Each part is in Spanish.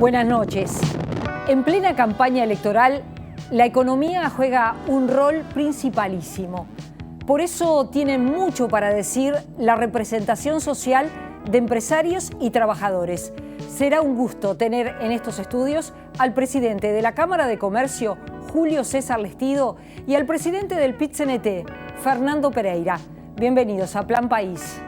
Buenas noches. En plena campaña electoral, la economía juega un rol principalísimo. Por eso tiene mucho para decir la representación social de empresarios y trabajadores. Será un gusto tener en estos estudios al presidente de la Cámara de Comercio, Julio César Lestido, y al presidente del PIT-CNT, Fernando Pereira. Bienvenidos a Plan País.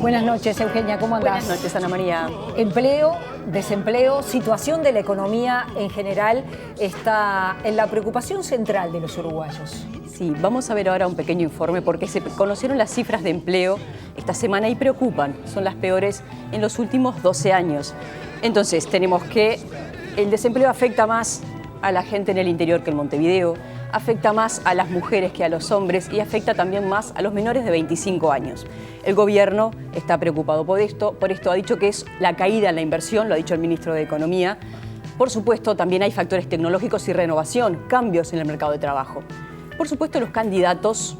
Buenas noches, Eugenia, ¿cómo andás? Buenas noches, Ana María. Empleo, desempleo, situación de la economía en general está en la preocupación central de los uruguayos. Sí, vamos a ver ahora un pequeño informe porque se conocieron las cifras de empleo esta semana y preocupan. Son las peores en los últimos 12 años. Entonces, tenemos que el desempleo afecta más a la gente en el interior que en Montevideo, afecta más a las mujeres que a los hombres y afecta también más a los menores de 25 años. El gobierno está preocupado por esto ha dicho que es la caída en la inversión, lo ha dicho el ministro de Economía. Por supuesto, también hay factores tecnológicos y renovación, cambios en el mercado de trabajo. Por supuesto, los candidatos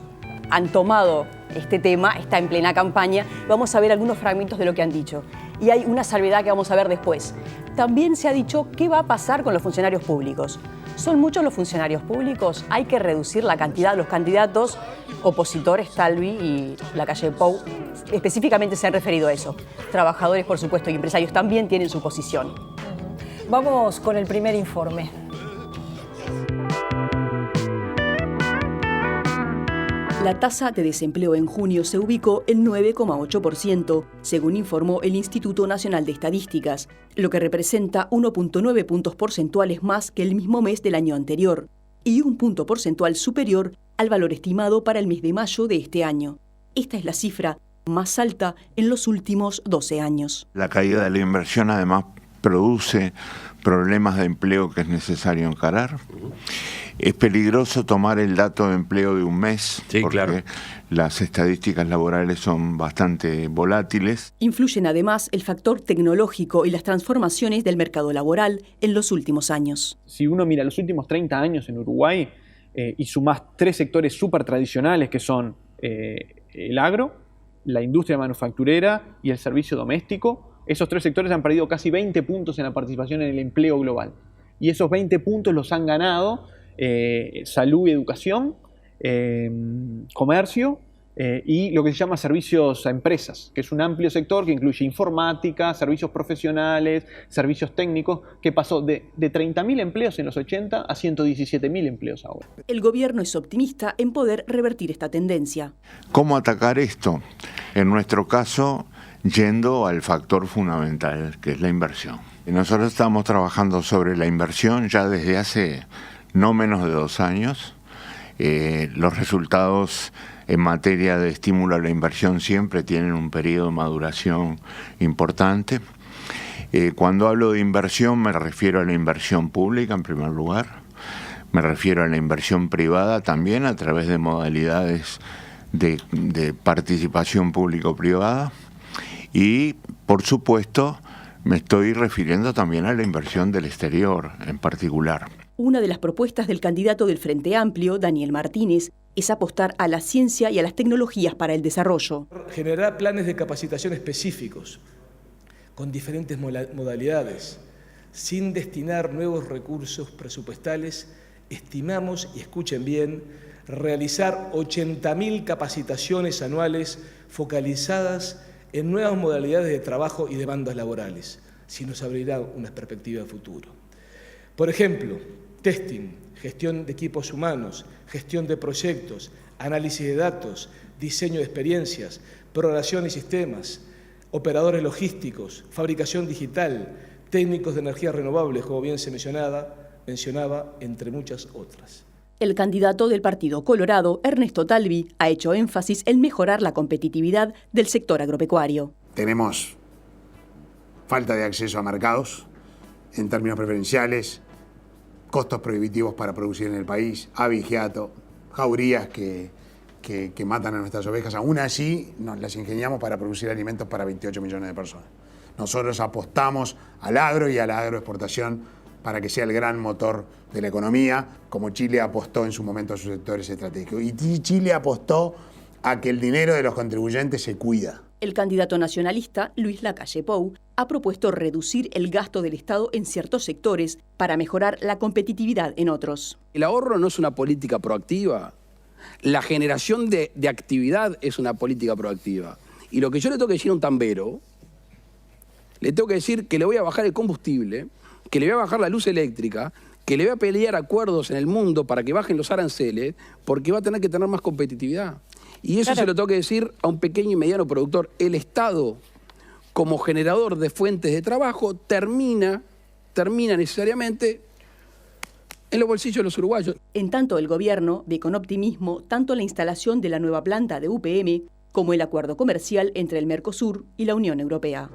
han tomado este tema, está en plena campaña. Vamos a ver algunos fragmentos de lo que han dicho. Y hay una salvedad que vamos a ver después. También se ha dicho qué va a pasar con los funcionarios públicos. Son muchos los funcionarios públicos, hay que reducir la cantidad de los candidatos. Opositores, Talvi y la calle Pou, específicamente se han referido a eso. Trabajadores, por supuesto, y empresarios también tienen su posición. Vamos con el primer informe. La tasa de desempleo en junio se ubicó en 9,8%, según informó el Instituto Nacional de Estadísticas, lo que representa 1,9 puntos porcentuales más que el mismo mes del año anterior, y un punto porcentual superior al valor estimado para el mes de mayo de este año. Esta es la cifra más alta en los últimos 12 años. La caída de la inversión además produce problemas de empleo que es necesario encarar. Es peligroso tomar el dato de empleo de un mes, sí, porque claro, las estadísticas laborales son bastante volátiles. Influyen además el factor tecnológico y las transformaciones del mercado laboral en los últimos años. Si uno mira los últimos 30 años en Uruguay y sumás 3 sectores súper tradicionales que son el agro, la industria manufacturera y el servicio doméstico, esos 3 sectores han perdido casi 20 puntos en la participación en el empleo global. Y esos 20 puntos los han ganado salud y educación, comercio y lo que se llama servicios a empresas, que es un amplio sector que incluye informática, servicios profesionales, servicios técnicos, que pasó de 30.000 empleos en los 80 a 117.000 empleos ahora. El gobierno es optimista en poder revertir esta tendencia. ¿Cómo atacar esto? En nuestro caso, yendo al factor fundamental, que es la inversión. Y nosotros estamos trabajando sobre la inversión ya desde hace no menos de 2 años. Los resultados en materia de estímulo a la inversión siempre tienen un periodo de maduración importante. Cuando hablo de inversión me refiero a la inversión pública en primer lugar, me refiero a la inversión privada también a través de modalidades de participación público-privada y, por supuesto, me estoy refiriendo también a la inversión del exterior en particular. Una de las propuestas del candidato del Frente Amplio, Daniel Martínez, es apostar a la ciencia y a las tecnologías para el desarrollo. Generar planes de capacitación específicos, con diferentes modalidades, sin destinar nuevos recursos presupuestales, estimamos, y escuchen bien, realizar 80.000 capacitaciones anuales focalizadas en nuevas modalidades de trabajo y demandas laborales, si nos abrirá una perspectiva de futuro. Por ejemplo, testing, gestión de equipos humanos, gestión de proyectos, análisis de datos, diseño de experiencias, programación y sistemas, operadores logísticos, fabricación digital, técnicos de energías renovables, como bien se mencionaba, entre muchas otras. El candidato del Partido Colorado, Ernesto Talvi, ha hecho énfasis en mejorar la competitividad del sector agropecuario. Tenemos falta de acceso a mercados, en términos preferenciales, costos prohibitivos para producir en el país, abigeato, jaurías que matan a nuestras ovejas. Aún así nos las ingeniamos para producir alimentos para 28 millones de personas. Nosotros apostamos al agro y a la agroexportación para que sea el gran motor de la economía, como Chile apostó en su momento a sus sectores estratégicos. Y Chile apostó a que el dinero de los contribuyentes se cuida. El candidato nacionalista, Luis Lacalle Pou, ha propuesto reducir el gasto del Estado en ciertos sectores para mejorar la competitividad en otros. El ahorro no es una política proactiva. La generación de actividad es una política proactiva. Y lo que yo le tengo que decir a un tambero, le tengo que decir que le voy a bajar el combustible, que le voy a bajar la luz eléctrica, que le voy a pelear acuerdos en el mundo para que bajen los aranceles, porque va a tener que tener más competitividad. Y eso se lo tengo que decir a un pequeño y mediano productor. El Estado, como generador de fuentes de trabajo, termina necesariamente en los bolsillos de los uruguayos. En tanto, el gobierno ve con optimismo tanto la instalación de la nueva planta de UPM como el acuerdo comercial entre el Mercosur y la Unión Europea.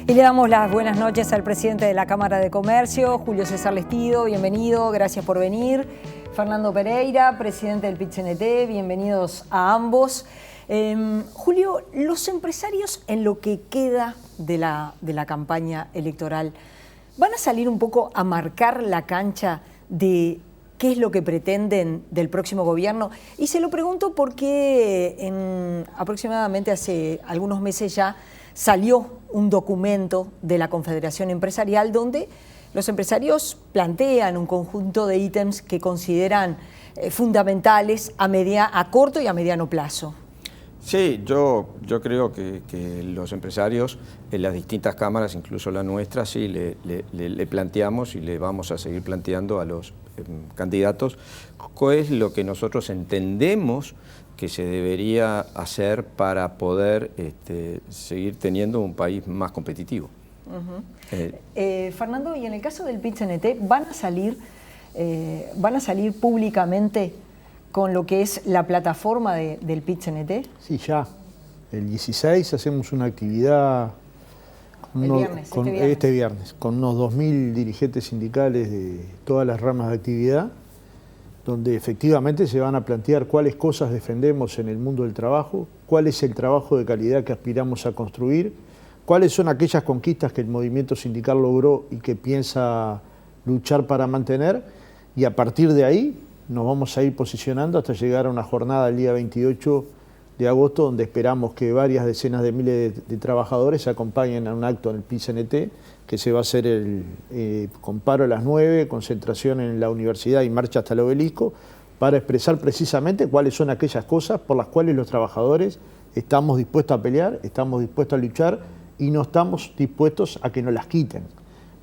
Y le damos las buenas noches al presidente de la Cámara de Comercio, Julio César Lestido, bienvenido, gracias por venir. Fernando Pereira, presidente del PIT-CNT, bienvenidos a ambos. Julio, los empresarios en lo que queda de la campaña electoral, ¿van a salir un poco a marcar la cancha de qué es lo que pretenden del próximo gobierno? Y se lo pregunto porque aproximadamente hace algunos meses ya salió un documento de la Confederación Empresarial donde los empresarios plantean un conjunto de ítems que consideran fundamentales a corto y a mediano plazo. Sí, yo creo que los empresarios en las distintas cámaras, incluso la nuestra, sí le planteamos y le vamos a seguir planteando a los candidatos qué es lo que nosotros entendemos que se debería hacer para poder seguir teniendo un país más competitivo. Fernando, y en el caso del PIT-CNT, ¿van a salir públicamente con lo que es la plataforma del PIT-CNT? Sí, ya. El 16 hacemos una actividad este viernes, con unos 2.000 dirigentes sindicales de todas las ramas de actividad, donde efectivamente se van a plantear cuáles cosas defendemos en el mundo del trabajo, cuál es el trabajo de calidad que aspiramos a construir, cuáles son aquellas conquistas que el movimiento sindical logró y que piensa luchar para mantener, y a partir de ahí nos vamos a ir posicionando hasta llegar a una jornada el día 28 de agosto, donde esperamos que varias decenas de miles de trabajadores acompañen a un acto en el PIT-CNT, que se va a hacer con paro a las 9, concentración en la universidad y marcha hasta el obelisco, para expresar precisamente cuáles son aquellas cosas por las cuales los trabajadores estamos dispuestos a pelear, estamos dispuestos a luchar y no estamos dispuestos a que nos las quiten,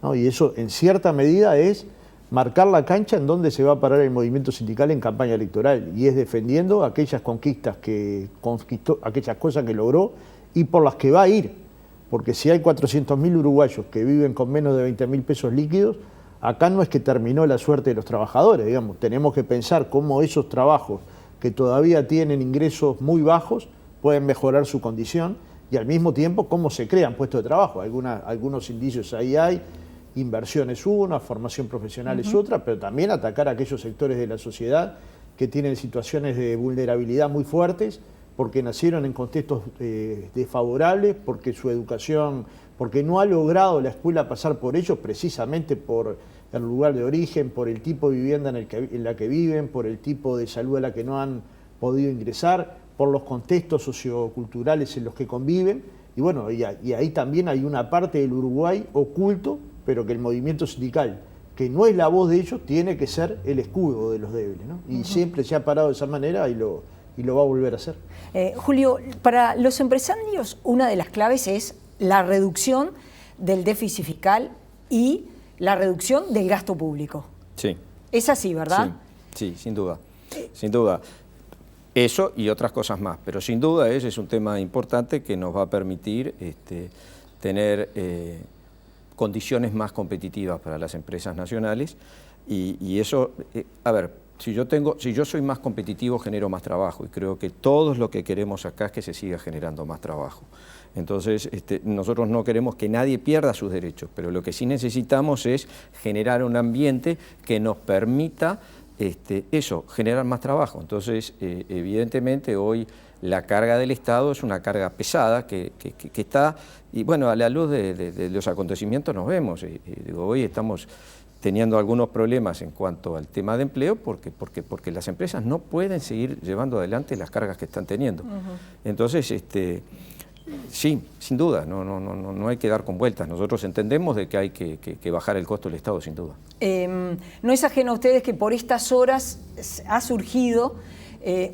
¿no? Y eso en cierta medida es marcar la cancha en donde se va a parar el movimiento sindical en campaña electoral, y es defendiendo aquellas conquistas que conquistó, aquellas cosas que logró y por las que va a ir. Porque si hay 400.000 uruguayos que viven con menos de 20.000 pesos líquidos, acá no es que terminó la suerte de los trabajadores, digamos. Tenemos que pensar cómo esos trabajos que todavía tienen ingresos muy bajos pueden mejorar su condición, y al mismo tiempo cómo se crean puestos de trabajo. Algunos indicios ahí hay, inversión es una, formación profesional es otra, pero también atacar a aquellos sectores de la sociedad que tienen situaciones de vulnerabilidad muy fuertes, porque nacieron en contextos desfavorables, porque su educación, porque no ha logrado la escuela pasar por ellos precisamente por el lugar de origen, por el tipo de vivienda en la que viven, por el tipo de salud a la que no han podido ingresar, por los contextos socioculturales en los que conviven. Y bueno, y ahí también hay una parte del Uruguay oculto, pero que el movimiento sindical, que no es la voz de ellos, tiene que ser el escudo de los débiles, ¿no? Y siempre se ha parado de esa manera y lo va a volver a hacer. Julio, para los empresarios una de las claves es la reducción del déficit fiscal y la reducción del gasto público. Sí. Es así, ¿verdad? Sí, sin duda. Sin duda. Eso y otras cosas más, pero sin duda ese es un tema importante que nos va a permitir tener condiciones más competitivas para las empresas nacionales, y eso, si yo soy más competitivo, genero más trabajo, y creo que todos lo que queremos acá es que se siga generando más trabajo. Entonces, nosotros no queremos que nadie pierda sus derechos, pero lo que sí necesitamos es generar un ambiente que nos permita generar más trabajo. Entonces, evidentemente hoy la carga del Estado es una carga pesada que está, y bueno, a la luz de los acontecimientos nos vemos. Hoy estamos teniendo algunos problemas en cuanto al tema de empleo porque las empresas no pueden seguir llevando adelante las cargas que están teniendo. Entonces, sí, sin duda, no hay que dar con vueltas. Nosotros entendemos de que hay que bajar el costo del Estado, sin duda. No es ajeno a ustedes que por estas horas ha surgido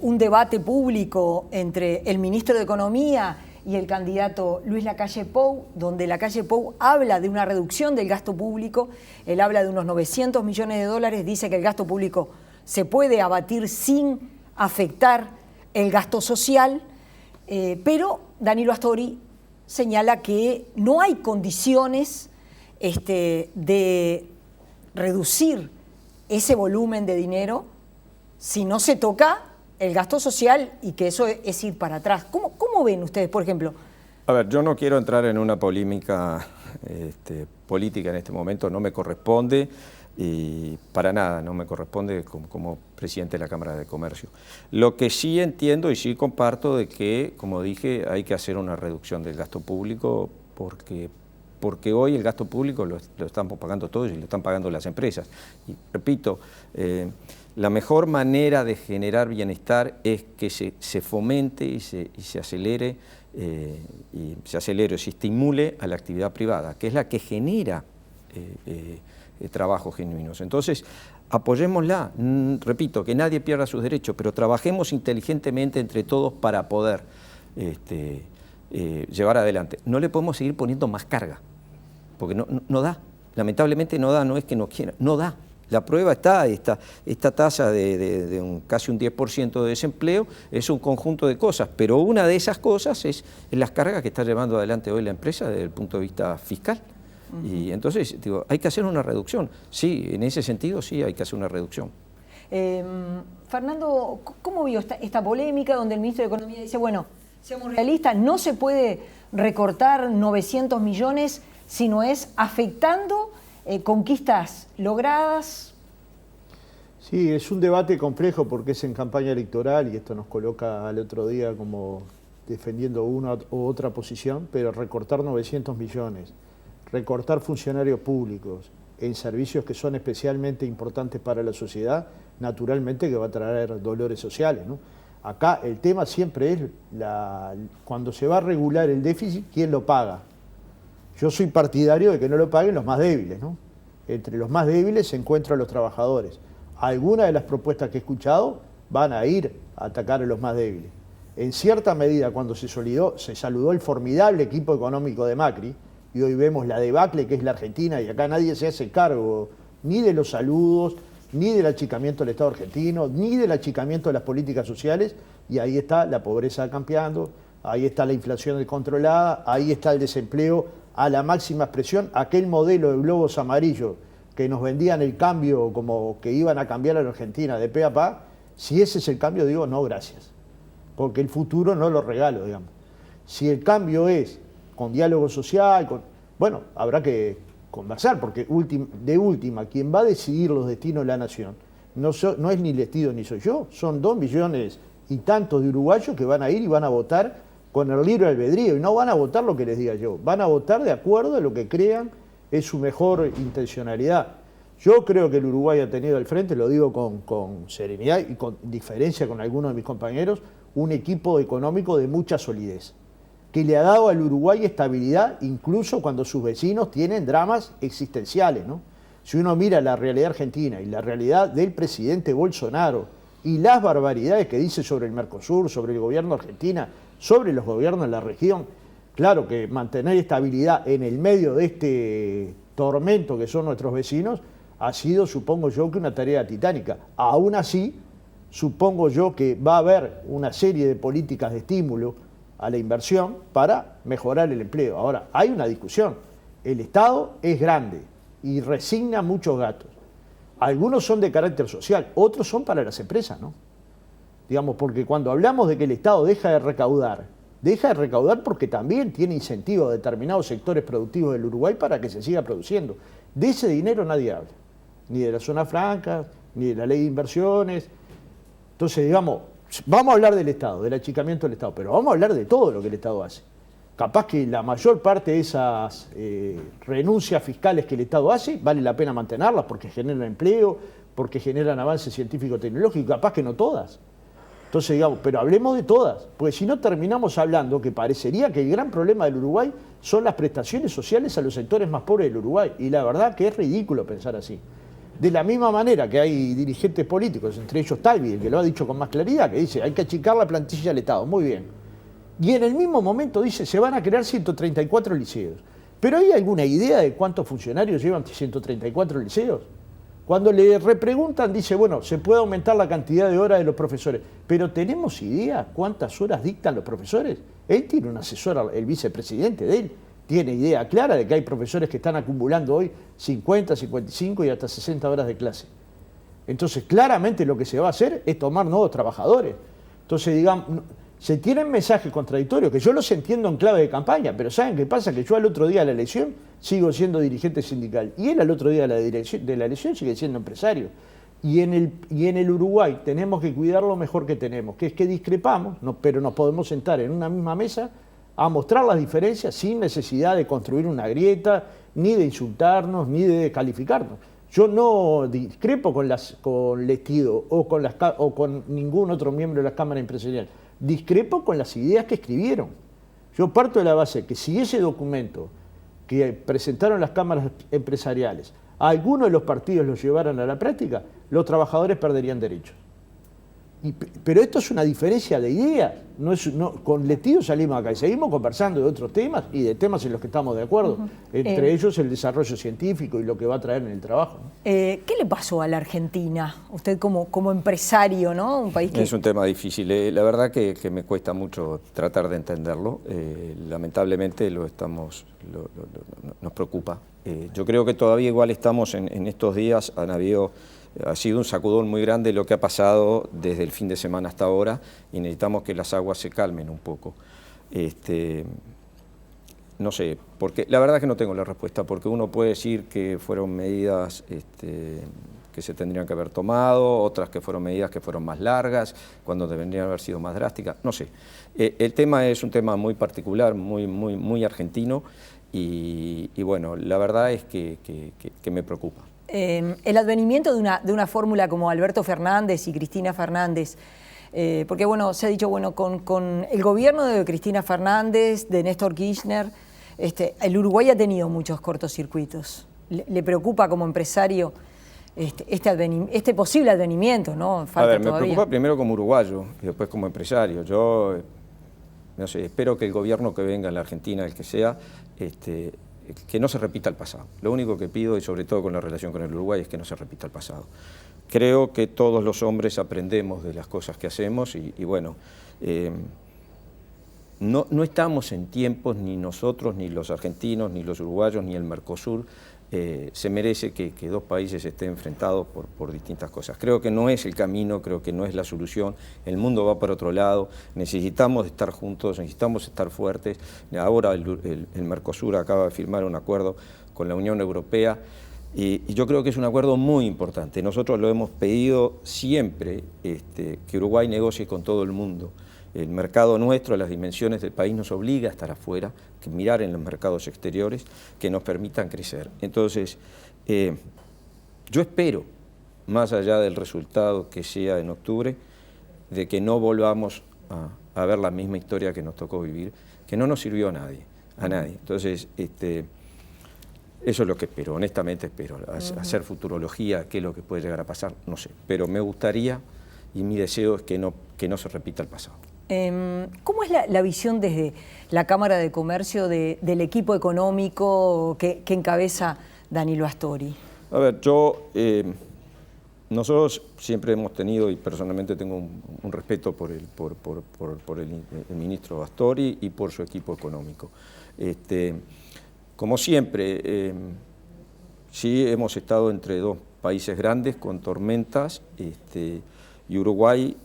un debate público entre el ministro de Economía y el candidato Luis Lacalle Pou, donde Lacalle Pou habla de una reducción del gasto público. Él habla de unos 900 millones de dólares, dice que el gasto público se puede abatir sin afectar el gasto social, pero Danilo Astori señala que no hay condiciones de reducir ese volumen de dinero si no se toca el gasto social, y que eso es ir para atrás. ¿Cómo ven ustedes, por ejemplo? A ver, yo no quiero entrar en una polémica política en este momento, no me corresponde, y para nada, no me corresponde como presidente de la Cámara de Comercio. Lo que sí entiendo y sí comparto de que, como dije, hay que hacer una reducción del gasto público porque hoy el gasto público lo estamos pagando todos y lo están pagando las empresas. Y repito, la mejor manera de generar bienestar es que se fomente y se acelere, se estimule a la actividad privada, que es la que genera trabajos genuinos. Entonces, apoyémosla, repito, que nadie pierda sus derechos, pero trabajemos inteligentemente entre todos para poder llevar adelante. No le podemos seguir poniendo más carga, porque no da, lamentablemente no da, no es que no quiera, no da. La prueba está, esta tasa de casi un 10% de desempleo es un conjunto de cosas, pero una de esas cosas es las cargas que está llevando adelante hoy la empresa desde el punto de vista fiscal. Y entonces, digo, hay que hacer una reducción. Sí, en ese sentido sí hay que hacer una reducción. Fernando, ¿cómo vio esta polémica donde el ministro de Economía dice, bueno, seamos realistas, no se puede recortar 900 millones si no es afectando conquistas logradas? Sí, es un debate complejo porque es en campaña electoral y esto nos coloca al otro día como defendiendo una u otra posición, pero recortar 900 millones, recortar funcionarios públicos en servicios que son especialmente importantes para la sociedad, naturalmente que va a traer dolores sociales, ¿no? Acá el tema siempre es cuando se va a regular el déficit, ¿quién lo paga? Yo soy partidario de que no lo paguen los más débiles, ¿no? Entre los más débiles se encuentran los trabajadores. Algunas de las propuestas que he escuchado van a ir a atacar a los más débiles. En cierta medida, cuando se saludó el formidable equipo económico de Macri, y hoy vemos la debacle que es la Argentina, y acá nadie se hace cargo ni de los saludos, ni del achicamiento del Estado argentino, ni del achicamiento de las políticas sociales, y ahí está la pobreza campeando, ahí está la inflación descontrolada, ahí está el desempleo a la máxima expresión, aquel modelo de globos amarillos que nos vendían el cambio como que iban a cambiar a la Argentina de pe a pa, si ese es el cambio, digo, no, gracias, porque el futuro no lo regalo, digamos. Si el cambio es con diálogo social, bueno, habrá que conversar, porque de última, quien va a decidir los destinos de la nación no es ni Lestido ni soy yo, son 2 millones y tantos de uruguayos que van a ir y van a votar con el libre albedrío, y no van a votar lo que les diga yo, van a votar de acuerdo a lo que crean es su mejor intencionalidad. Yo creo que el Uruguay ha tenido al frente, lo digo con serenidad y con diferencia con algunos de mis compañeros, un equipo económico de mucha solidez, que le ha dado al Uruguay estabilidad incluso cuando sus vecinos tienen dramas existenciales, ¿no? Si uno mira la realidad argentina y la realidad del presidente Bolsonaro y las barbaridades que dice sobre el Mercosur, sobre el gobierno de Argentina, sobre los gobiernos de la región, claro que mantener estabilidad en el medio de este tormento que son nuestros vecinos ha sido, supongo yo, que una tarea titánica. Aún así, supongo yo que va a haber una serie de políticas de estímulo a la inversión para mejorar el empleo. Ahora, hay una discusión. El Estado es grande y resigna muchos gastos. algunos son de carácter social, otros son para las empresas, ¿no? Digamos, porque cuando hablamos de que el Estado deja de recaudar porque también tiene incentivo a determinados sectores productivos del Uruguay para que se siga produciendo. De ese dinero nadie habla, ni de la zona franca, ni de la ley de inversiones. Entonces, digamos, vamos a hablar del Estado, del achicamiento del Estado, pero vamos a hablar de todo lo que el Estado hace. Capaz que la mayor parte de esas renuncias fiscales que el Estado hace, vale la pena mantenerlas porque generan empleo, porque generan avances científico-tecnológicos, capaz que no todas. Entonces, digamos, pero hablemos de todas, porque si no terminamos hablando que parecería que el gran problema del Uruguay son las prestaciones sociales a los sectores más pobres del Uruguay, y la verdad que es ridículo pensar así. De la misma manera que hay dirigentes políticos, entre ellos Talvi, el que lo ha dicho con más claridad, que dice hay que achicar la plantilla del Estado, muy bien. Y en el mismo momento dice se van a crear 134 liceos. ¿Pero hay alguna idea de cuántos funcionarios llevan 134 liceos? Cuando le repreguntan, dice, bueno, se puede aumentar la cantidad de horas de los profesores, pero ¿tenemos idea cuántas horas dictan los profesores? Él tiene un asesor, el vicepresidente de él, tiene idea clara de que hay profesores que están acumulando hoy 50, 55 y hasta 60 horas de clase. Entonces, claramente lo que se va a hacer es tomar nuevos trabajadores. Entonces, digamos, se tienen mensajes contradictorios, que yo los entiendo en clave de campaña, pero ¿saben qué pasa? Que yo al otro día de la elección sigo siendo dirigente sindical y él al otro día de la elección sigue siendo empresario. Y en el Uruguay tenemos que cuidar lo mejor que tenemos, que es que discrepamos, pero nos podemos sentar en una misma mesa a mostrar las diferencias sin necesidad de construir una grieta, ni de insultarnos, ni de descalificarnos. Yo no discrepo con Lestido o con ningún otro miembro de la Cámara Empresarial. Discrepo con las ideas que escribieron. Yo parto de la base que si ese documento que presentaron las cámaras empresariales a alguno de los partidos lo llevaran a la práctica, los trabajadores perderían derechos. Pero esto es una diferencia de ideas. Con Lestido salimos acá y seguimos conversando de otros temas y de temas en los que estamos de acuerdo. Entre ellos el desarrollo científico y lo que va a traer en el trabajo. ¿Qué le pasó a la Argentina? Usted como empresario, ¿no? Un país que... Es un tema difícil. La verdad que me cuesta mucho tratar de entenderlo. Lamentablemente nos preocupa. Yo creo que todavía igual estamos en estos días, ha sido un sacudón muy grande lo que ha pasado desde el fin de semana hasta ahora y necesitamos que las aguas se calmen un poco. No sé, porque la verdad es que no tengo la respuesta, porque uno puede decir que fueron medidas que se tendrían que haber tomado, otras que fueron medidas que fueron más largas, cuando deberían haber sido más drásticas, no sé. El tema es un tema muy particular, muy argentino y bueno, la verdad es que me preocupa. El advenimiento de una fórmula como Alberto Fernández y Cristina Fernández, porque bueno, se ha dicho, bueno, con el gobierno de Cristina Fernández, de Néstor Kirchner, el Uruguay ha tenido muchos cortocircuitos. ¿Le preocupa como empresario este posible advenimiento, ¿no? Falta me preocupa primero como uruguayo y después como empresario. Yo, no sé, espero que el gobierno que venga en la Argentina, el que sea, que no se repita el pasado. Lo único que pido, y sobre todo con la relación con el Uruguay, es que no se repita el pasado. Creo que todos los hombres aprendemos de las cosas que hacemos y bueno, no estamos en tiempos, ni nosotros, ni los argentinos, ni los uruguayos, ni el Mercosur, se merece que dos países estén enfrentados por distintas cosas. Creo que no es el camino, creo que no es la solución, el mundo va para otro lado, necesitamos estar juntos, necesitamos estar fuertes. Ahora el Mercosur acaba de firmar un acuerdo con la Unión Europea y yo creo que es un acuerdo muy importante. Nosotros lo hemos pedido siempre, que Uruguay negocie con todo el mundo. El mercado nuestro, las dimensiones del país nos obliga a estar afuera, que mirar en los mercados exteriores que nos permitan crecer. Entonces, yo espero, más allá del resultado que sea en octubre, de que no volvamos a ver la misma historia que nos tocó vivir, que no nos sirvió a nadie. Entonces, eso es lo que espero, honestamente espero. Hacer futurología, qué es lo que puede llegar a pasar, no sé. Pero me gustaría, y mi deseo es que no se repita el pasado. ¿Cómo es la visión desde la Cámara de Comercio del equipo económico que encabeza Danilo Astori? A ver, nosotros siempre hemos tenido, y personalmente tengo un respeto por el ministro Astori y por su equipo económico. Como siempre, sí hemos estado entre dos países grandes con tormentas, y Uruguay,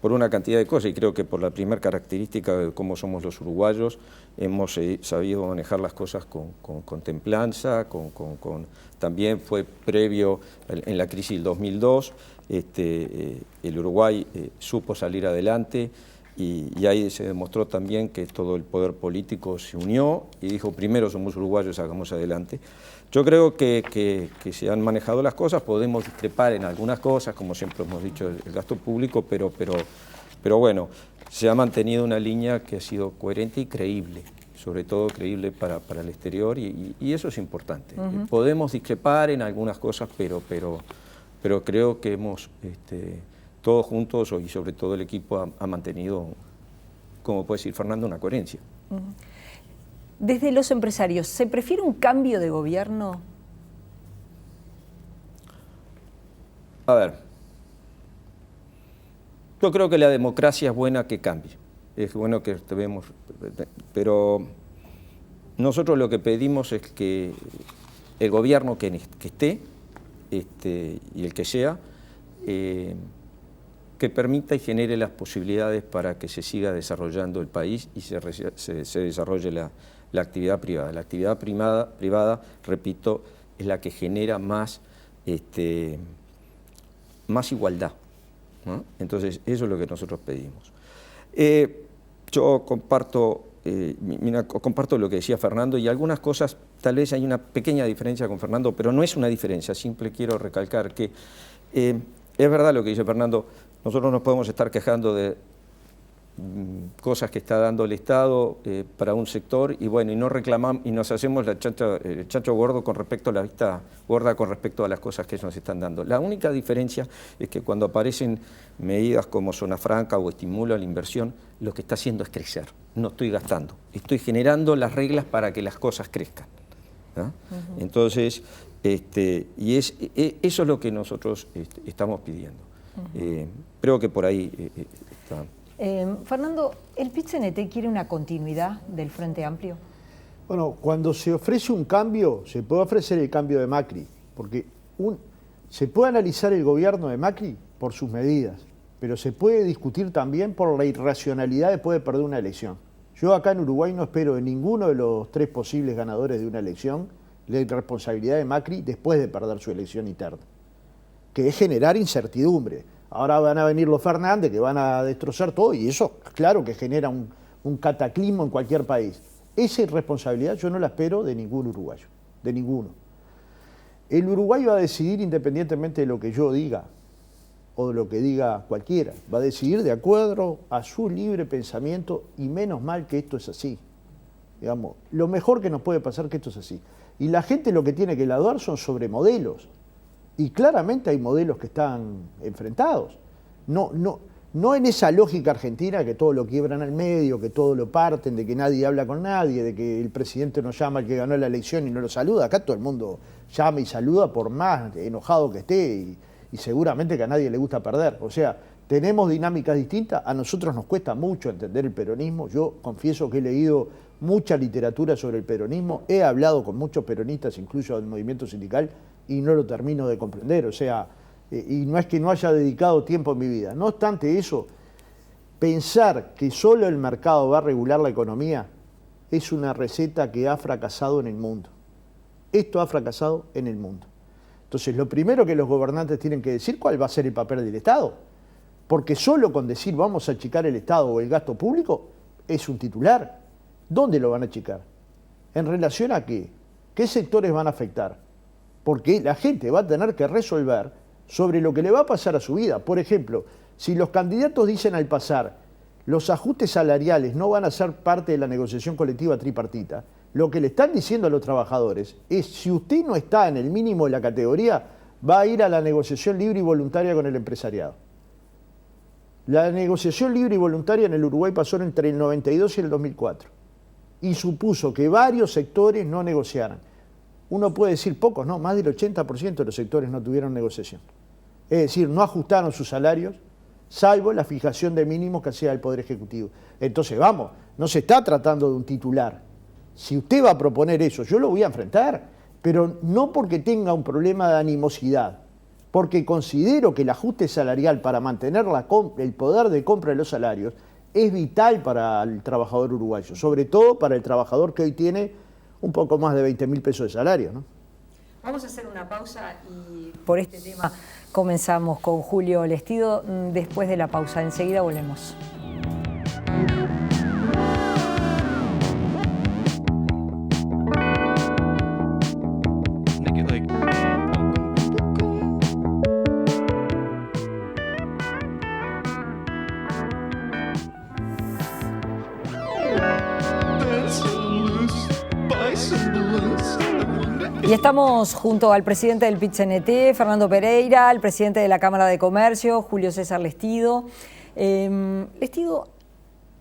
por una cantidad de cosas, y creo que por la primera característica de cómo somos los uruguayos, hemos sabido manejar las cosas con templanza, también fue previo en la crisis del 2002, el Uruguay supo salir adelante, y ahí se demostró también que todo el poder político se unió y dijo, primero somos uruguayos, hagamos adelante. Yo creo que se han manejado las cosas, podemos discrepar en algunas cosas, como siempre hemos dicho, el gasto público, pero bueno, se ha mantenido una línea que ha sido coherente y creíble, sobre todo creíble para el exterior, y eso es importante. Podemos discrepar en algunas cosas, pero creo que hemos, todos juntos y sobre todo el equipo ha mantenido, como puede decir Fernando, una coherencia. Desde los empresarios, ¿se prefiere un cambio de gobierno? A ver, yo creo que la democracia es buena que cambie, es bueno que vemos, pero nosotros lo que pedimos es que el gobierno que esté, y el que sea, que permita y genere las posibilidades para que se siga desarrollando el país y se desarrolle la actividad privada. La actividad privada, repito, es la que genera más igualdad, ¿no? Entonces, eso es lo que nosotros pedimos. Yo comparto lo que decía Fernando, y algunas cosas, tal vez hay una pequeña diferencia con Fernando, pero no es una diferencia, simple quiero recalcar que es verdad lo que dice Fernando, nosotros nos podemos estar quejando de cosas que está dando el Estado para un sector, y bueno, y no reclamamos y nos hacemos el chancho gordo con respecto a la vista gorda con respecto a las cosas que nos están dando. La única diferencia es que cuando aparecen medidas como zona franca o estímulo a la inversión, lo que está haciendo es crecer. No estoy gastando, estoy generando las reglas para que las cosas crezcan, ¿no? Entonces, y eso es lo que nosotros estamos pidiendo. Creo que por ahí está. Fernando, ¿el PIT-CNT quiere una continuidad del Frente Amplio? Bueno, cuando se ofrece un cambio, se puede ofrecer el cambio de Macri, porque se puede analizar el gobierno de Macri por sus medidas, pero se puede discutir también por la irracionalidad después de perder una elección. Yo acá en Uruguay no espero de ninguno de los 3 posibles ganadores de una elección la irresponsabilidad de Macri después de perder su elección interna, que es generar incertidumbre. Ahora van a venir los Fernández que van a destrozar todo, y eso claro que genera un cataclismo en cualquier país. Esa irresponsabilidad yo no la espero de ningún uruguayo, de ninguno. El Uruguay va a decidir independientemente de lo que yo diga o de lo que diga cualquiera. Va a decidir de acuerdo a su libre pensamiento, y menos mal que esto es así. Digamos, lo mejor que nos puede pasar es que esto es así. Y la gente lo que tiene que evaluar son sobre modelos. Y claramente hay modelos que están enfrentados. No en esa lógica argentina que todo lo quiebran al medio, que todo lo parten, de que nadie habla con nadie, de que el presidente no llama al que ganó la elección y no lo saluda. Acá todo el mundo llama y saluda por más enojado que esté, y seguramente que a nadie le gusta perder. O sea, tenemos dinámicas distintas. A nosotros nos cuesta mucho entender el peronismo. Yo confieso que he leído mucha literatura sobre el peronismo, he hablado con muchos peronistas, incluso del movimiento sindical, y no lo termino de comprender. O sea, y no es que no haya dedicado tiempo en mi vida. No obstante eso, pensar que solo el mercado va a regular la economía es una receta que ha fracasado en el mundo. Esto ha fracasado en el mundo. Entonces, lo primero que los gobernantes tienen que decir, ¿cuál va a ser el papel del Estado? Porque solo con decir vamos a achicar el Estado o el gasto público es un titular. ¿Dónde lo van a achicar? ¿En relación a qué? ¿Qué sectores van a afectar? Porque la gente va a tener que resolver sobre lo que le va a pasar a su vida. Por ejemplo, si los candidatos dicen al pasar los ajustes salariales no van a ser parte de la negociación colectiva tripartita, lo que le están diciendo a los trabajadores es, si usted no está en el mínimo de la categoría, va a ir a la negociación libre y voluntaria con el empresariado. La negociación libre y voluntaria en el Uruguay pasó entre el 92 y el 2004 y supuso que varios sectores no negociaran. Uno puede decir pocos, no, más del 80% de los sectores no tuvieron negociación. Es decir, no ajustaron sus salarios, salvo la fijación de mínimos que hacía el Poder Ejecutivo. Entonces, vamos, no se está tratando de un titular. Si usted va a proponer eso, yo lo voy a enfrentar. pero no porque tenga un problema de animosidad, porque considero que el ajuste salarial para mantener el poder de compra de los salarios es vital para el trabajador uruguayo, sobre todo para el trabajador que hoy tiene un poco más de 20.000 pesos de salario, ¿no? Vamos a hacer una pausa y por este tema comenzamos con Julio Lestido. Después de la pausa, enseguida volvemos. Y estamos junto al presidente del PIT-CNT, Fernando Pereira, al presidente de la Cámara de Comercio, Julio César Lestido. Lestido,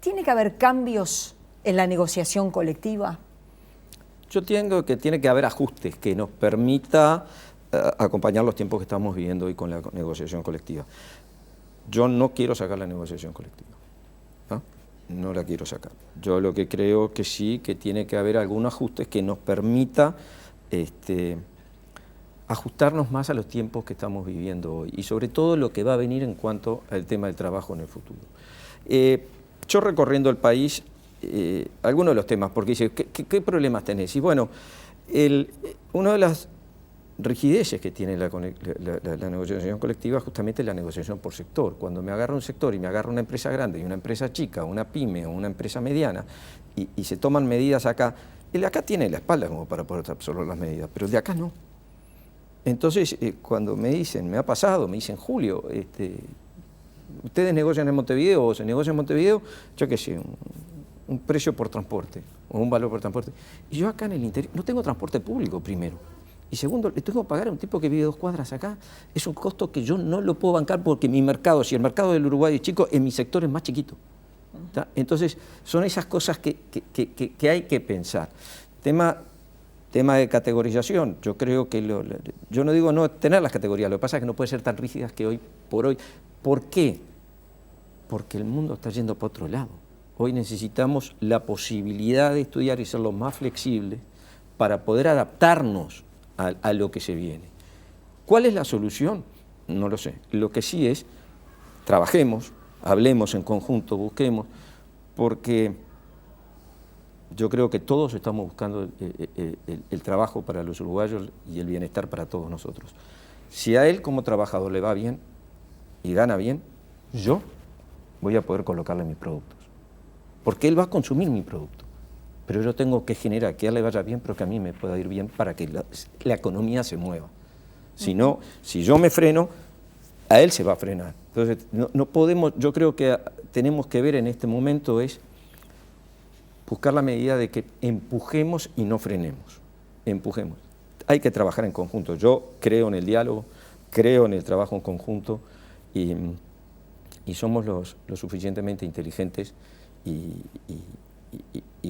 ¿tiene que haber cambios en la negociación colectiva? Yo entiendo que tiene que haber ajustes que nos permita acompañar los tiempos que estamos viviendo hoy con la negociación colectiva. Yo no quiero sacar la negociación colectiva. No la quiero sacar. Yo lo que creo que sí, que tiene que haber algunos ajustes que nos permita ajustarnos más a los tiempos que estamos viviendo hoy y sobre todo lo que va a venir en cuanto al tema del trabajo en el futuro. Yo recorriendo el país, algunos de los temas, porque dice, ¿qué problemas tenés? Y bueno, una de las rigideces que tiene la negociación colectiva es justamente la negociación por sector. Cuando me agarra un sector y me agarra una empresa grande y una empresa chica, una pyme o una empresa mediana y se toman medidas acá, el de acá tiene la espalda como para poder absorber las medidas, pero el de acá no. Entonces, cuando me dicen, me ha pasado, me dicen, Julio, ustedes negocian en Montevideo o se negocia en Montevideo, yo qué sé, un precio por transporte o un valor por transporte. Y yo acá en el interior no tengo transporte público primero. Y segundo, le tengo que pagar a un tipo que vive 2 cuadras acá. Es un costo que yo no lo puedo bancar porque mi mercado, si el mercado del Uruguay es chico, en mi sector es más chiquito. ¿Tá? Entonces, son esas cosas que hay que pensar. Tema de categorización, yo creo que, yo no digo no tener las categorías, lo que pasa es que no pueden ser tan rígidas que hoy por hoy. ¿Por qué? Porque el mundo está yendo para otro lado. Hoy necesitamos la posibilidad de estudiar y ser lo más flexibles para poder adaptarnos a lo que se viene. ¿Cuál es la solución? No lo sé. Lo que sí es, trabajemos, hablemos en conjunto, busquemos, porque yo creo que todos estamos buscando el trabajo para los uruguayos y el bienestar para todos nosotros. Si a él como trabajador le va bien y gana bien, yo voy a poder colocarle mis productos, porque él va a consumir mi producto. Pero yo tengo que generar que a él le vaya bien, pero que a mí me pueda ir bien para que la economía se mueva. Si no, si yo me freno, a él se va a frenar. Entonces, no podemos, yo creo que tenemos que ver en este momento es buscar la medida de que empujemos y no frenemos. Empujemos. Hay que trabajar en conjunto. Yo creo en el diálogo, creo en el trabajo en conjunto y somos lo suficientemente inteligentes y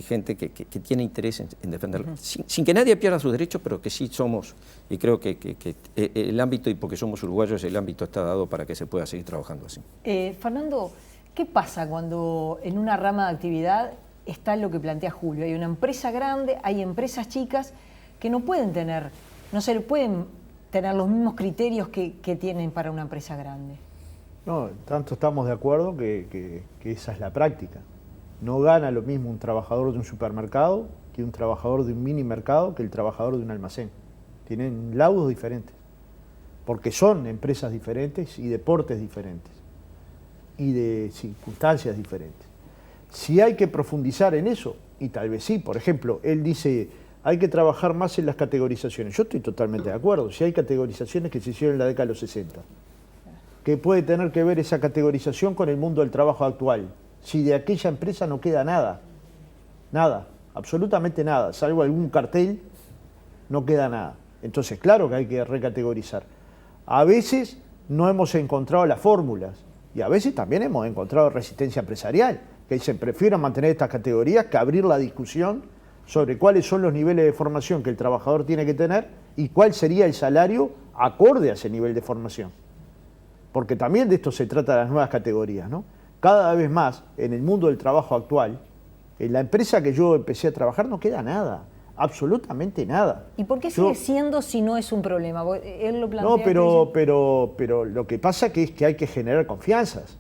gente que tiene interés en defenderlo, sin que nadie pierda sus derechos, pero que sí somos, y creo que el ámbito, y porque somos uruguayos, el ámbito está dado para que se pueda seguir trabajando así. Fernando, ¿qué pasa cuando en una rama de actividad está lo que plantea Julio? Hay una empresa grande, hay empresas chicas que no pueden tener, no se le pueden tener los mismos criterios que tienen para una empresa grande. No, tanto estamos de acuerdo que esa es la práctica. No gana lo mismo un trabajador de un supermercado que un trabajador de un mini mercado que el trabajador de un almacén. Tienen laudos diferentes, porque son empresas diferentes y deportes diferentes y de circunstancias diferentes. Si hay que profundizar en eso, y tal vez sí, por ejemplo, él dice hay que trabajar más en las categorizaciones. Yo estoy totalmente de acuerdo. Si hay categorizaciones que se hicieron en la década de los 60, ¿qué puede tener que ver esa categorización con el mundo del trabajo actual? Si de aquella empresa no queda nada, nada, absolutamente nada, salvo algún cartel, no queda nada. Entonces, claro que hay que recategorizar. A veces no hemos encontrado las fórmulas y a veces también hemos encontrado resistencia empresarial, que dicen, prefiero mantener estas categorías que abrir la discusión sobre cuáles son los niveles de formación que el trabajador tiene que tener y cuál sería el salario acorde a ese nivel de formación. Porque también de esto se trata de las nuevas categorías, ¿no? Cada vez más, en el mundo del trabajo actual, en la empresa que yo empecé a trabajar no queda nada. absolutamente nada. ¿Y por qué sigue siendo si no es un problema? Él lo plantea. No, pero lo que pasa es que hay que generar confianzas.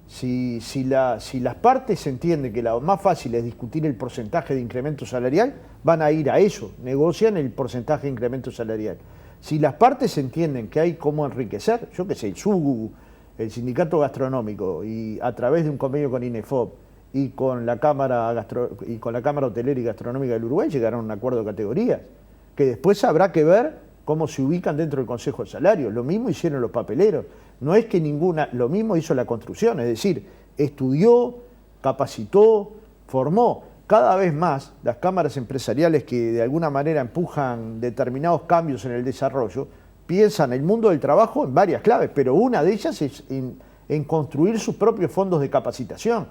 Si las partes entienden que lo más fácil es discutir el porcentaje de incremento salarial, van a ir a eso, negocian el porcentaje de incremento salarial. Si las partes entienden que hay cómo enriquecer, yo qué sé, el SUGU, el sindicato gastronómico, y a través de un convenio con INEFOP y con la Cámara Hotelera y Gastronómica del Uruguay, llegaron a un acuerdo de categorías, que después habrá que ver cómo se ubican dentro del Consejo de Salario. Lo mismo hicieron los papeleros. No es que lo mismo hizo la construcción, es decir, estudió, capacitó, formó. Cada vez más las cámaras empresariales que de alguna manera empujan determinados cambios en el desarrollo, piensan el mundo del trabajo en varias claves, pero una de ellas es en construir sus propios fondos de capacitación,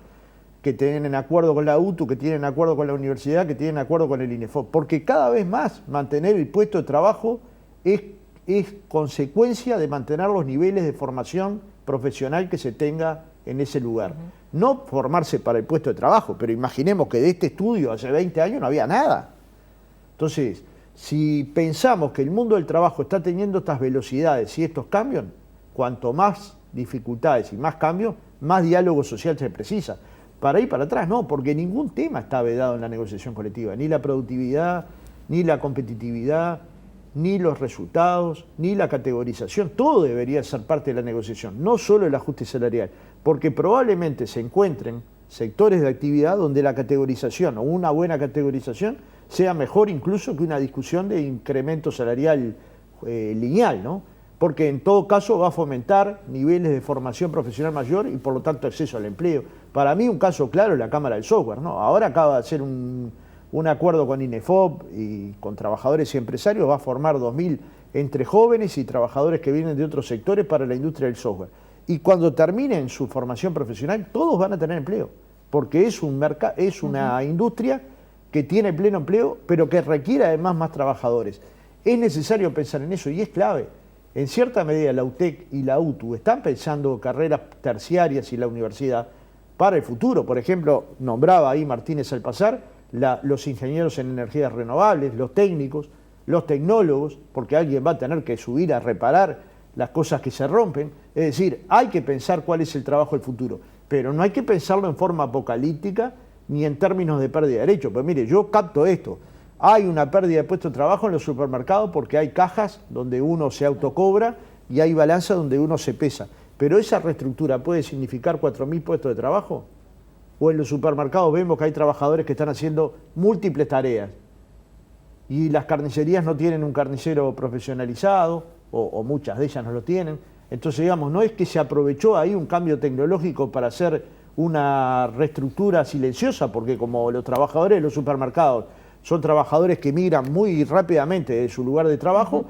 que tienen acuerdo con la UTU, que tienen acuerdo con la universidad, que tienen acuerdo con el INEFOP, porque cada vez más mantener el puesto de trabajo es consecuencia de mantener los niveles de formación profesional que se tenga en ese lugar. No formarse para el puesto de trabajo, pero imaginemos que de este estudio hace 20 años no había nada. Entonces, si pensamos que el mundo del trabajo está teniendo estas velocidades y estos cambios, cuanto más dificultades y más cambios, más diálogo social se precisa. Para ir para atrás, no, porque ningún tema está vedado en la negociación colectiva, ni la productividad, ni la competitividad, ni los resultados, ni la categorización, todo debería ser parte de la negociación, no solo el ajuste salarial, porque probablemente se encuentren sectores de actividad donde la categorización o una buena categorización sea mejor incluso que una discusión de incremento salarial lineal, ¿no? Porque en todo caso va a fomentar niveles de formación profesional mayor y por lo tanto acceso al empleo. Para mí un caso claro es la Cámara del Software, ¿no? Ahora acaba de hacer un acuerdo con INEFOP y con trabajadores y empresarios, va a formar 2.000 entre jóvenes y trabajadores que vienen de otros sectores para la industria del software. Y cuando terminen su formación profesional, todos van a tener empleo, porque es una industria que tiene pleno empleo, pero que requiere además más trabajadores. Es necesario pensar en eso y es clave. En cierta medida la UTEC y la UTU están pensando carreras terciarias y la universidad para el futuro. Por ejemplo, nombraba ahí Martínez al pasar, los ingenieros en energías renovables, los técnicos, los tecnólogos, porque alguien va a tener que subir a reparar las cosas que se rompen. Es decir, hay que pensar cuál es el trabajo del futuro, pero no hay que pensarlo en forma apocalíptica ni en términos de pérdida de derechos. Pues mire, yo capto esto. Hay una pérdida de puestos de trabajo en los supermercados porque hay cajas donde uno se autocobra y hay balanzas donde uno se pesa. Pero esa reestructura puede significar 4.000 puestos de trabajo. O en los supermercados vemos que hay trabajadores que están haciendo múltiples tareas y las carnicerías no tienen un carnicero profesionalizado o muchas de ellas no lo tienen. Entonces, digamos, no es que se aprovechó ahí un cambio tecnológico para hacer una reestructura silenciosa, porque como los trabajadores de los supermercados son trabajadores que migran muy rápidamente de su lugar de trabajo,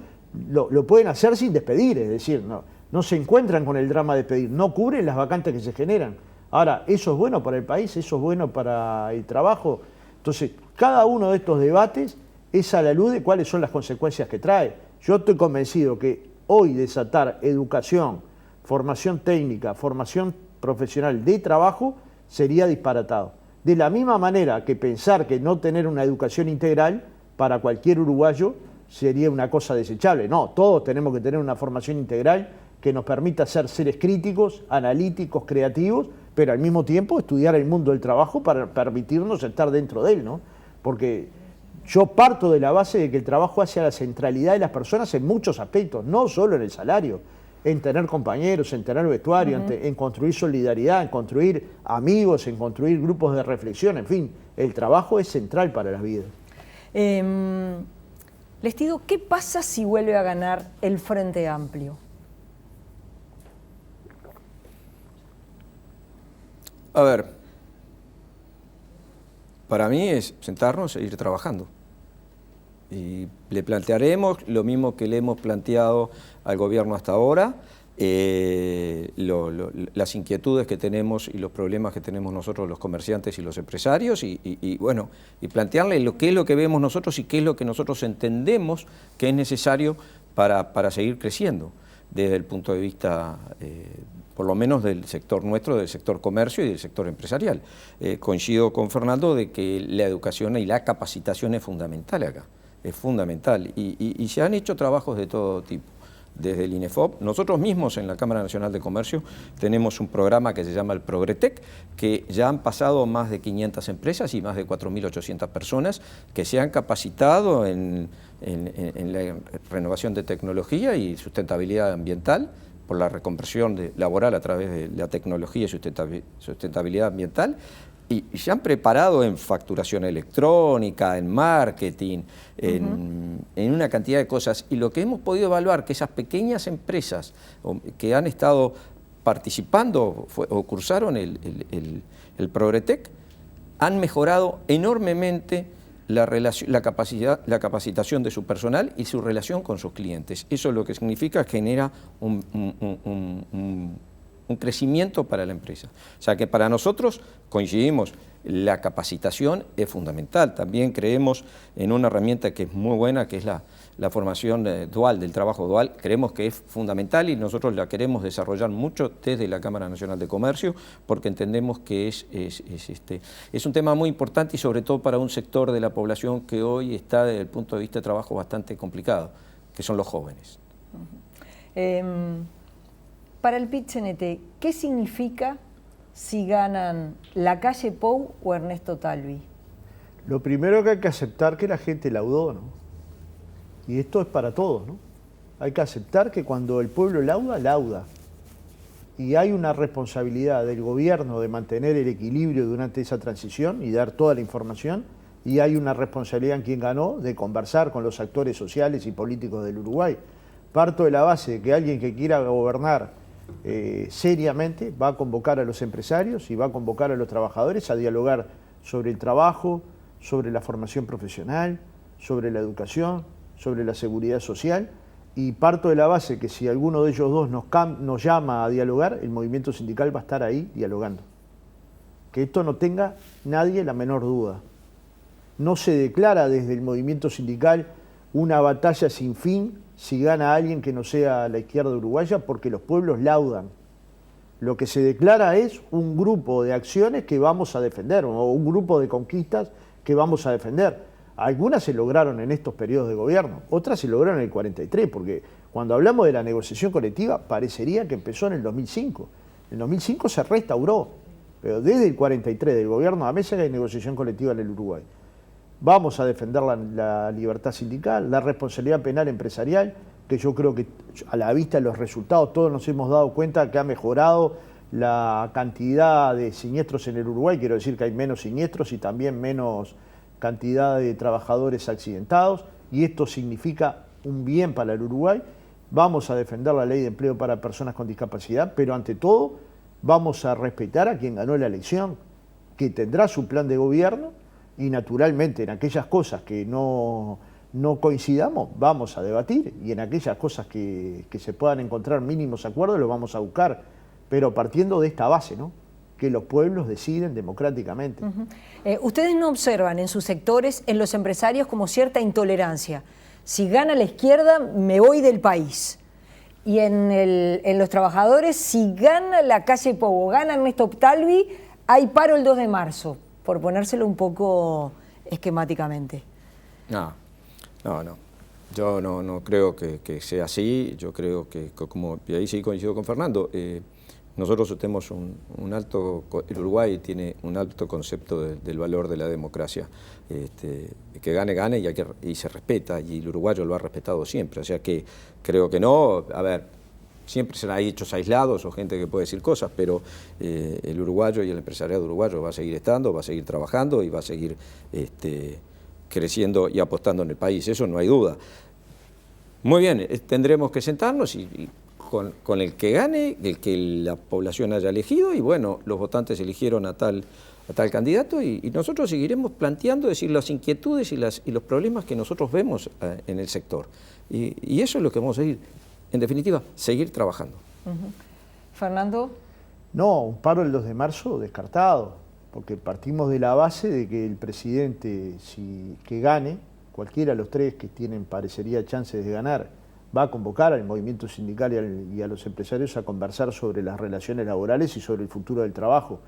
lo pueden hacer sin despedir, es decir, no se encuentran con el drama de despedir, no cubren las vacantes que se generan. Ahora, ¿eso es bueno para el país? ¿Eso es bueno para el trabajo? Entonces, cada uno de estos debates es a la luz de cuáles son las consecuencias que trae. Yo estoy convencido que hoy desatar educación, formación técnica, formación profesional de trabajo sería disparatado. De la misma manera que pensar que no tener una educación integral para cualquier uruguayo sería una cosa desechable. No, todos tenemos que tener una formación integral que nos permita ser seres críticos, analíticos, creativos, pero al mismo tiempo estudiar el mundo del trabajo para permitirnos estar dentro de él, ¿no? Porque yo parto de la base de que el trabajo hace a la centralidad de las personas en muchos aspectos, no solo en el salario, en tener compañeros, en tener vestuario, en construir solidaridad, en construir amigos, en construir grupos de reflexión, en fin, el trabajo es central para las vidas. Lestido, ¿qué pasa si vuelve a ganar el Frente Amplio? A ver, para mí es sentarnos e ir trabajando. Y le plantearemos lo mismo que le hemos planteado al gobierno hasta ahora, las inquietudes que tenemos y los problemas que tenemos nosotros los comerciantes y los empresarios y plantearle qué es lo que vemos nosotros y qué es lo que nosotros entendemos que es necesario para seguir creciendo desde el punto de vista por lo menos del sector nuestro, del sector comercio y del sector empresarial. Coincido con Fernando de que la educación y la capacitación es fundamental acá, es fundamental, y se han hecho trabajos de todo tipo. Desde el INEFOP, nosotros mismos en la Cámara Nacional de Comercio tenemos un programa que se llama el Progretec, que ya han pasado más de 500 empresas y más de 4.800 personas que se han capacitado en la renovación de tecnología y sustentabilidad ambiental, por la reconversión laboral a través de la tecnología y sustentabilidad ambiental, y se han preparado en facturación electrónica, en marketing, en una cantidad de cosas. Y lo que hemos podido evaluar, que esas pequeñas empresas que han estado participando o cursaron el Progretec, han mejorado enormemente la capacitación de su personal y su relación con sus clientes. Eso lo que significa genera un crecimiento para la empresa. O sea que para nosotros, coincidimos, la capacitación es fundamental. También creemos en una herramienta que es muy buena, que es la formación dual, del trabajo dual. Creemos que es fundamental y nosotros la queremos desarrollar mucho desde la Cámara Nacional de Comercio, porque entendemos que es un tema muy importante y sobre todo para un sector de la población que hoy está desde el punto de vista de trabajo bastante complicado, que son los jóvenes. Para el PIT-CNT, ¿qué significa si ganan Lacalle Pou o Ernesto Talvi? Lo primero que hay que aceptar que la gente laudó, ¿no? Y esto es para todos, ¿no? Hay que aceptar que cuando el pueblo lauda, lauda. Y hay una responsabilidad del gobierno de mantener el equilibrio durante esa transición y dar toda la información. Y hay una responsabilidad en quien ganó de conversar con los actores sociales y políticos del Uruguay. Parto de la base de que alguien que quiera gobernar seriamente va a convocar a los empresarios y va a convocar a los trabajadores a dialogar sobre el trabajo, sobre la formación profesional, sobre la educación, sobre la seguridad social, y parto de la base que si alguno de ellos dos nos llama a dialogar, el movimiento sindical va a estar ahí dialogando. Que esto no tenga nadie la menor duda. No se declara desde el movimiento sindical una batalla sin fin si gana alguien que no sea la izquierda uruguaya, porque los pueblos laudan. Lo que se declara es un grupo de acciones que vamos a defender, o un grupo de conquistas que vamos a defender. Algunas se lograron en estos periodos de gobierno, otras se lograron en el 43, porque cuando hablamos de la negociación colectiva parecería que empezó en el 2005. En el 2005 se restauró, pero desde el 43 del gobierno a Mesa hay negociación colectiva en el Uruguay. Vamos a defender la libertad sindical, la responsabilidad penal empresarial, que yo creo que a la vista de los resultados todos nos hemos dado cuenta que ha mejorado la cantidad de siniestros en el Uruguay. Quiero decir que hay menos siniestros y también menos cantidad de trabajadores accidentados, y esto significa un bien para el Uruguay. Vamos a defender la ley de empleo para personas con discapacidad, pero ante todo vamos a respetar a quien ganó la elección, que tendrá su plan de gobierno. Y naturalmente en aquellas cosas que no coincidamos vamos a debatir, y en aquellas cosas que se puedan encontrar mínimos acuerdos los vamos a buscar, pero partiendo de esta base, ¿no? Que los pueblos deciden democráticamente. Ustedes no observan en sus sectores, en los empresarios, como cierta intolerancia. Si gana la izquierda, me voy del país. Y en los trabajadores, si gana Lacalle Pou o gana Ernesto Talvi, hay paro el 2 de marzo. Por ponérselo un poco esquemáticamente. No. Yo no creo que sea así. Yo creo que, como y ahí sí coincido con Fernando, nosotros tenemos el Uruguay tiene un alto concepto del valor de la democracia. Que gane y se respeta, y el uruguayo lo ha respetado siempre. O sea que creo que no. A ver, siempre será hechos aislados o gente que puede decir cosas, pero el uruguayo y el empresariado uruguayo va a seguir estando, va a seguir trabajando y va a seguir creciendo y apostando en el país, eso no hay duda. Muy bien, tendremos que sentarnos y con el que gane, el que la población haya elegido, y bueno, los votantes eligieron a tal candidato, y nosotros seguiremos planteando, decir, las inquietudes y los problemas que nosotros vemos en el sector. Y eso es lo que vamos a seguir. En definitiva, seguir trabajando. Fernando. No, un paro el 2 de marzo descartado, porque partimos de la base de que el presidente, que gane, cualquiera de los tres que tienen, parecería, chances de ganar, va a convocar al movimiento sindical y a los empresarios a conversar sobre las relaciones laborales y sobre el futuro del trabajo.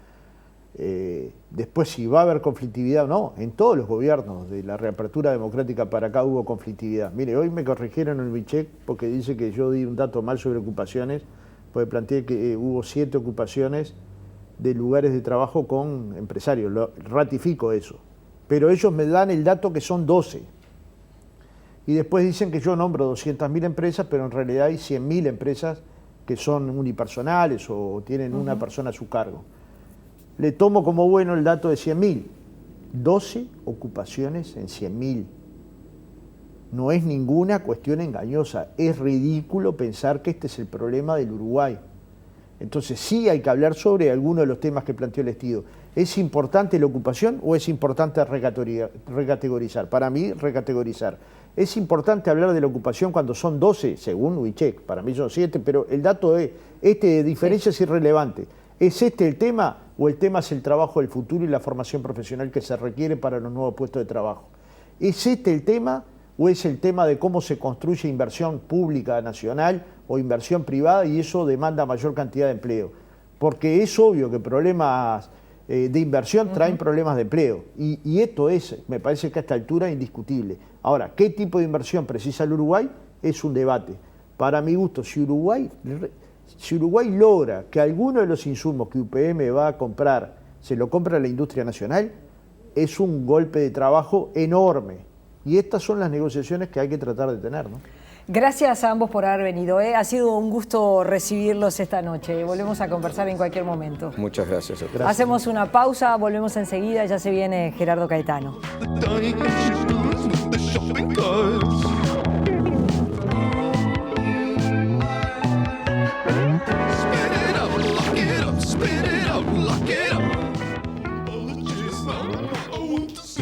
Después, si va a haber conflictividad o no, en todos los gobiernos de la reapertura democrática para acá hubo conflictividad. Mire, hoy me corrigieron en el WeCheck porque dice que yo di un dato mal sobre ocupaciones, porque planteé que hubo 7 ocupaciones de lugares de trabajo con empresarios. Ratifico eso. Pero ellos me dan el dato que son 12. Y después dicen que yo nombro 200.000 empresas, pero en realidad hay 100.000 empresas que son unipersonales o tienen una persona a su cargo. Le tomo como bueno el dato de 100.000. 12 ocupaciones en 100.000. No es ninguna cuestión engañosa. Es ridículo pensar que este es el problema del Uruguay. Entonces sí hay que hablar sobre algunos de los temas que planteó el Estido. ¿Es importante la ocupación o es importante recategorizar? Para mí, recategorizar. ¿Es importante hablar de la ocupación cuando son 12, según WeCheck? Para mí son 7, pero el dato de diferencia es irrelevante. ¿Es este el tema o el tema es el trabajo del futuro y la formación profesional que se requiere para los nuevos puestos de trabajo? ¿Es este el tema o es el tema de cómo se construye inversión pública nacional o inversión privada y eso demanda mayor cantidad de empleo? Porque es obvio que problemas de inversión traen problemas de empleo y esto es, me parece que a esta altura es indiscutible. Ahora, ¿qué tipo de inversión precisa el Uruguay? Es un debate. Para mi gusto, si Uruguay logra que alguno de los insumos que UPM va a comprar se lo compra a la industria nacional, es un golpe de trabajo enorme. Y estas son las negociaciones que hay que tratar de tener, ¿no? Gracias a ambos por haber venido. Ha sido un gusto recibirlos esta noche. Volvemos a conversar en cualquier momento. Muchas gracias. Hacemos una pausa, volvemos enseguida. Ya se viene Gerardo Caetano.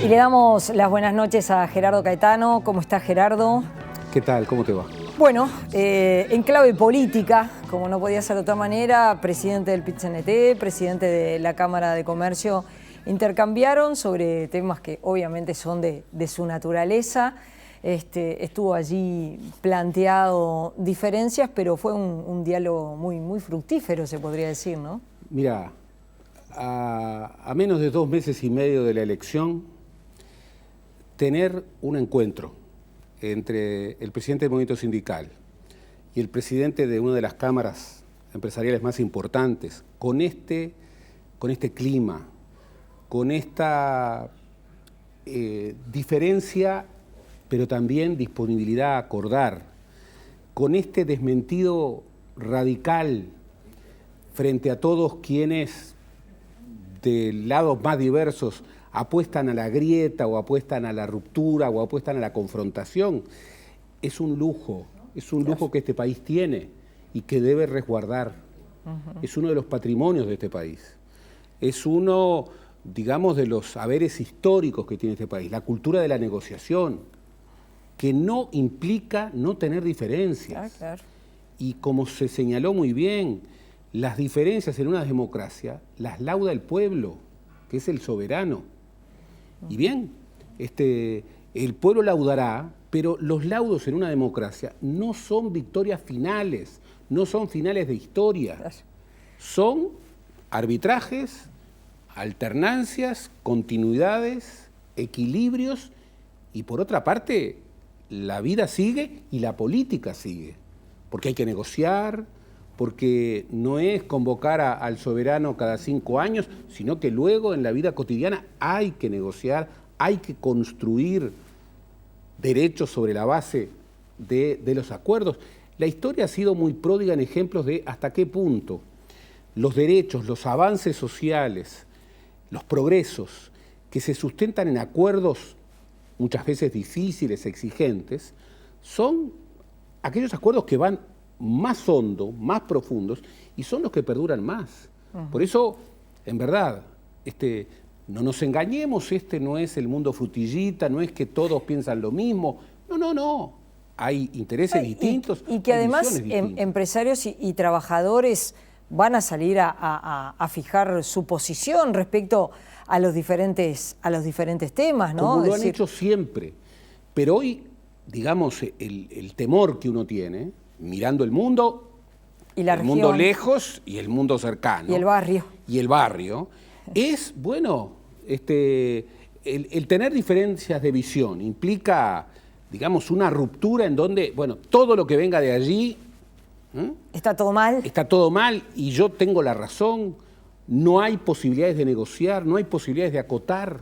Y le damos las buenas noches a Gerardo Caetano. ¿Cómo está, Gerardo? ¿Qué tal? ¿Cómo te va? Bueno, en clave política, como no podía ser de otra manera, presidente del PIT-CNT, presidente de la Cámara de Comercio, intercambiaron sobre temas que obviamente son de su naturaleza. Estuvo allí planteado diferencias, pero fue un diálogo muy fructífero, se podría decir, ¿no? Mira, a menos de 2 meses y medio de la elección, tener un encuentro entre el presidente del movimiento sindical y el presidente de una de las cámaras empresariales más importantes, con este clima, con esta diferencia, pero también disponibilidad a acordar, con este desmentido radical frente a todos quienes de lados más diversos apuestan a la grieta o apuestan a la ruptura o apuestan a la confrontación, es un lujo que este país tiene y que debe resguardar. Es uno de los patrimonios de este país. Es uno, digamos, de los haberes históricos que tiene este país, la cultura de la negociación, que no implica no tener diferencias. Claro. Y como se señaló muy bien, las diferencias en una democracia las lauda el pueblo, que es el soberano. Y bien, el pueblo laudará, pero los laudos en una democracia no son victorias finales, no son finales de historia. Son arbitrajes, alternancias, continuidades, equilibrios y por otra parte la vida sigue y la política sigue, porque hay que negociar, porque no es convocar al soberano cada 5 años, sino que luego en la vida cotidiana hay que negociar, hay que construir derechos sobre la base de los acuerdos. La historia ha sido muy pródiga en ejemplos de hasta qué punto los derechos, los avances sociales, los progresos que se sustentan en acuerdos muchas veces difíciles, exigentes, son aquellos acuerdos que van más hondo, más profundos, y son los que perduran más. Por eso, en verdad, no nos engañemos, no es el mundo frutillita, no es que todos piensan lo mismo. No. Hay intereses distintos. Y que además empresarios y trabajadores van a salir a fijar su posición respecto a los diferentes temas, ¿no? Como lo han hecho siempre. Pero hoy digamos, el temor que uno tiene, mirando el mundo, y la el región, mundo lejos y el mundo cercano. y el barrio. Y el barrio, es, bueno, el tener diferencias de visión implica, digamos, una ruptura en donde, bueno, todo lo que venga de allí... ¿Está todo mal? Está todo mal y yo tengo la razón. No hay posibilidades de negociar, no hay posibilidades de acotar.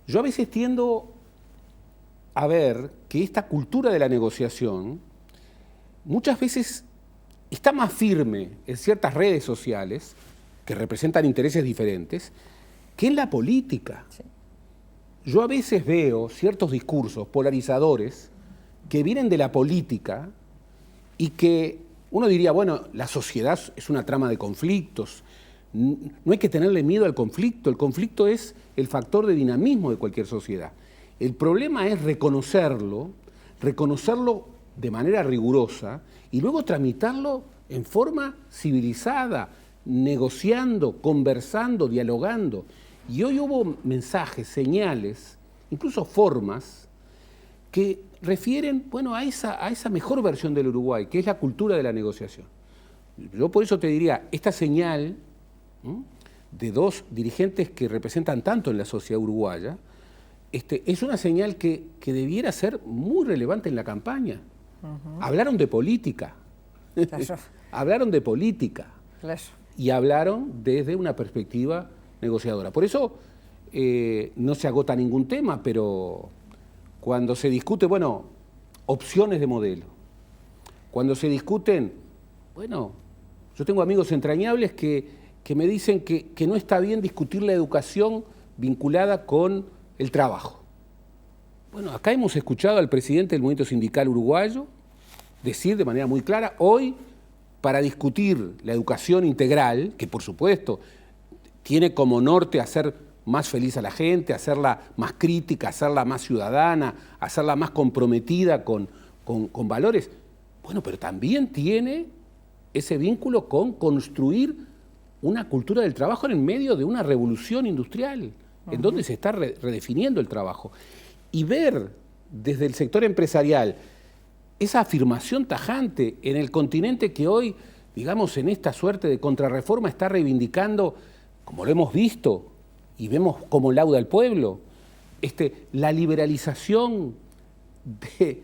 Yo a veces tiendo a ver que esta cultura de la negociación muchas veces está más firme en ciertas redes sociales que representan intereses diferentes que en la política. Sí. Yo a veces veo ciertos discursos polarizadores que vienen de la política y que uno diría, bueno, la sociedad es una trama de conflictos, no hay que tenerle miedo al conflicto, el conflicto es el factor de dinamismo de cualquier sociedad. El problema es reconocerlo de manera rigurosa y luego tramitarlo en forma civilizada, negociando, conversando, dialogando. Y hoy hubo mensajes, señales, incluso formas que refieren, bueno, a esa mejor versión del Uruguay, que es la cultura de la negociación. Yo por eso te diría, esta señal de dos dirigentes que representan tanto en la sociedad uruguaya, es una señal que debiera ser muy relevante en la campaña. Hablaron de política, hablaron de política y hablaron desde una perspectiva negociadora. Por eso no se agota ningún tema, pero cuando se discute, bueno, opciones de modelo, cuando se discuten, bueno, yo tengo amigos entrañables que me dicen que no está bien discutir la educación vinculada con el trabajo. Bueno, acá hemos escuchado al presidente del Movimiento Sindical Uruguayo decir de manera muy clara, hoy, para discutir la educación integral, que por supuesto tiene como norte hacer más feliz a la gente, hacerla más crítica, hacerla más ciudadana, hacerla más comprometida con valores, bueno, pero también tiene ese vínculo con construir una cultura del trabajo en el medio de una revolución industrial, en donde se está redefiniendo el trabajo. Y ver desde el sector empresarial esa afirmación tajante en el continente que hoy, digamos, en esta suerte de contrarreforma está reivindicando, como lo hemos visto y vemos como lauda al pueblo, la liberalización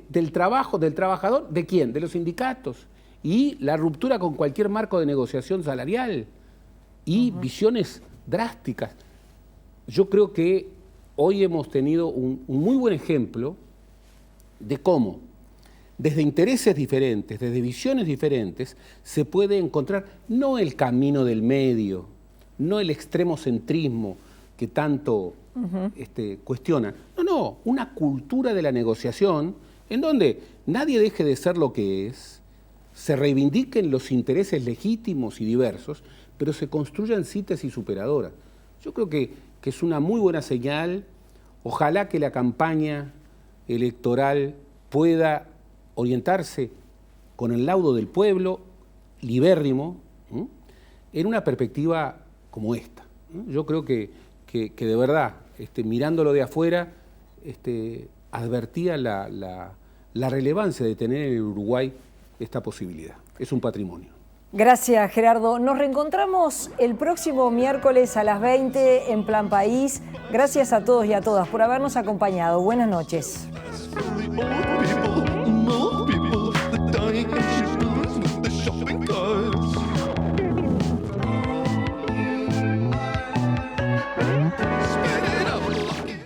del trabajo, del trabajador, ¿de quién? De los sindicatos, y la ruptura con cualquier marco de negociación salarial y visiones drásticas. Yo creo que hoy hemos tenido un muy buen ejemplo de cómo, desde intereses diferentes, desde visiones diferentes, se puede encontrar no el camino del medio, no el extremocentrismo que tanto cuestiona. No, una cultura de la negociación en donde nadie deje de ser lo que es, se reivindiquen los intereses legítimos y diversos, pero se construyan síntesis superadoras. Yo creo que es una muy buena señal. Ojalá que la campaña electoral pueda orientarse con el laudo del pueblo, libérrimo, en una perspectiva como esta. Yo creo que de verdad, mirándolo de afuera, advertía la relevancia de tener en el Uruguay esta posibilidad. Es un patrimonio. Gracias, Gerardo. Nos reencontramos el próximo miércoles a las 20 en Plan País. Gracias a todos y a todas por habernos acompañado. Buenas noches.